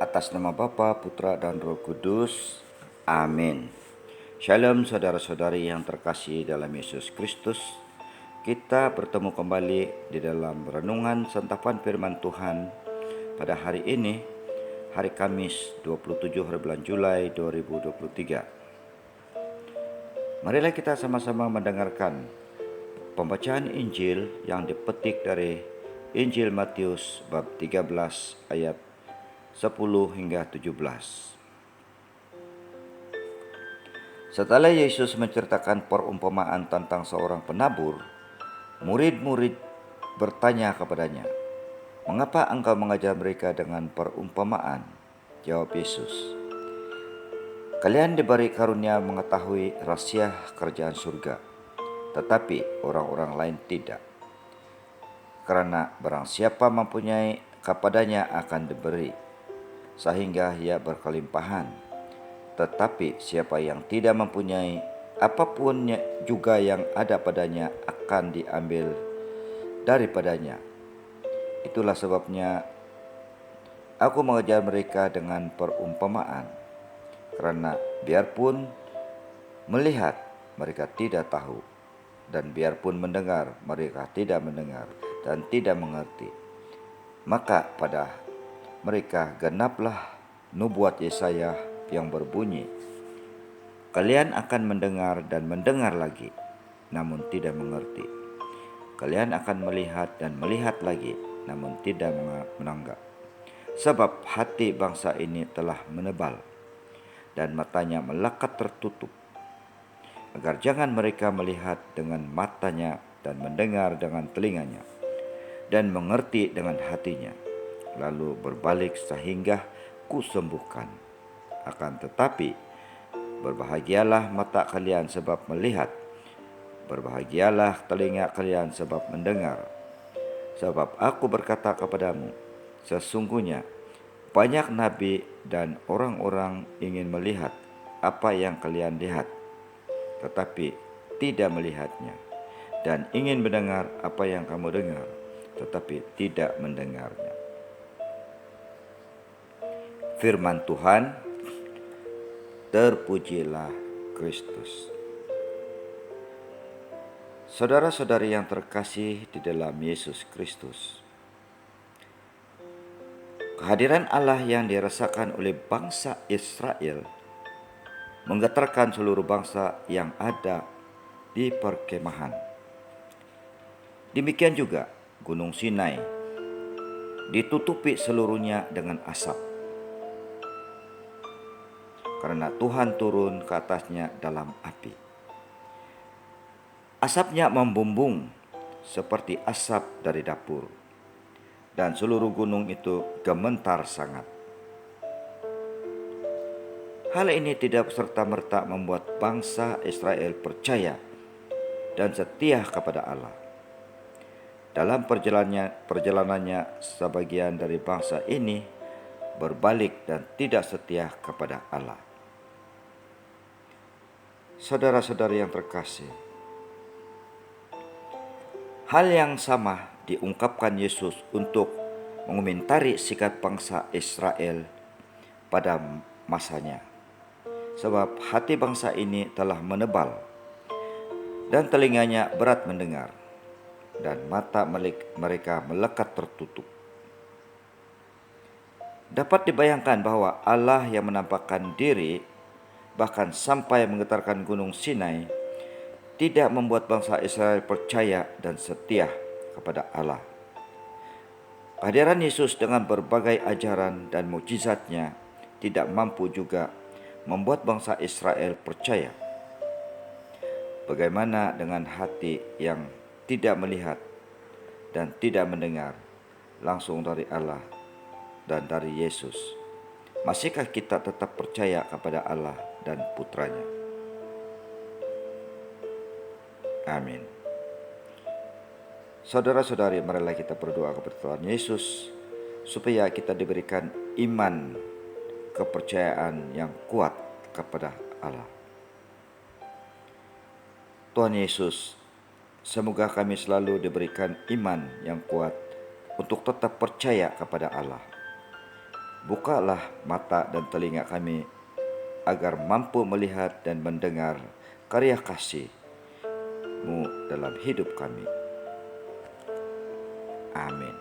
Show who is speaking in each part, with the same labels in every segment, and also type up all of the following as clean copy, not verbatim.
Speaker 1: Atas nama Bapa, Putra, dan Roh Kudus. Amin. Shalom saudara-saudari yang terkasih dalam Yesus Kristus. Kita bertemu kembali di dalam renungan santapan firman Tuhan pada hari ini, hari Kamis 27 hari bulan Julai 2023. Marilah kita sama-sama mendengarkan pembacaan Injil yang dipetik dari Injil Matius bab 13 ayat 10 hingga 17. Setelah Yesus menceritakan perumpamaan tentang seorang penabur, murid-murid bertanya kepadanya, "Mengapa engkau mengajar mereka dengan perumpamaan?" Jawab Yesus, "Kalian diberi karunia mengetahui rahasia kerajaan surga, tetapi orang-orang lain tidak. Karena barang siapa mempunyai, kepadanya akan diberi, sehingga ia berkelimpahan. Tetapi siapa yang tidak mempunyai, apapun juga yang ada padanya akan diambil daripadanya. Itulah sebabnya aku mengajar mereka dengan perumpamaan, karena biarpun melihat mereka tidak tahu, dan biarpun mendengar mereka tidak mendengar dan tidak mengerti. Maka pada mereka genaplah nubuat Yesaya yang berbunyi, kalian akan mendengar dan mendengar lagi, namun tidak mengerti. Kalian akan melihat dan melihat lagi, namun tidak menanggap. Sebab hati bangsa ini telah menebal, dan matanya melekat tertutup, agar jangan mereka melihat dengan matanya dan mendengar dengan telinganya, dan mengerti dengan hatinya, lalu berbalik sehingga kusembuhkan. Akan tetapi berbahagialah mata kalian sebab melihat, berbahagialah telinga kalian sebab mendengar. Sebab aku berkata kepadamu, sesungguhnya banyak nabi dan orang-orang ingin melihat apa yang kalian lihat, tetapi tidak melihatnya, dan ingin mendengar apa yang kamu dengar, tetapi tidak mendengarnya." Firman Tuhan. Terpujilah Kristus. Saudara-saudari yang terkasih di dalam Yesus Kristus, kehadiran Allah yang dirasakan oleh bangsa Israel menggetarkan seluruh bangsa yang ada di perkemahan. Demikian juga Gunung Sinai ditutupi seluruhnya dengan asap, karena Tuhan turun ke atasnya dalam api. Asapnya membumbung seperti asap dari dapur, dan seluruh gunung itu gemetar sangat. Hal ini tidak serta-merta membuat bangsa Israel percaya dan setia kepada Allah. Dalam perjalanannya, sebagian dari bangsa ini berbalik dan tidak setia kepada Allah. Saudara-saudari yang terkasih, hal yang sama diungkapkan Yesus untuk mengomentari sikap bangsa Israel pada masanya. Sebab hati bangsa ini telah menebal, dan telinganya berat mendengar, dan mata mereka melekat tertutup. Dapat dibayangkan bahwa Allah yang menampakkan diri bahkan sampai menggetarkan gunung Sinai tidak membuat bangsa Israel percaya dan setia kepada Allah. Kehadiran Yesus dengan berbagai ajaran dan mukjizatnya tidak mampu juga membuat bangsa Israel percaya. Bagaimana dengan hati yang tidak melihat dan tidak mendengar langsung dari Allah dan dari Yesus? Masihkah kita tetap percaya kepada Allah dan Putranya? Amin. Saudara-saudari, marilah kita berdoa kepada Tuhan Yesus supaya kita diberikan iman, kepercayaan yang kuat kepada Allah. Tuhan Yesus, semoga kami selalu diberikan iman yang kuat untuk tetap percaya kepada Allah. Bukalah mata dan telinga kami, agar mampu melihat dan mendengar karya kasih-Mu dalam hidup kami. Amin.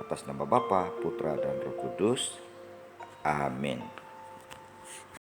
Speaker 1: Atas nama Bapa, Putra, dan Roh Kudus. Amin.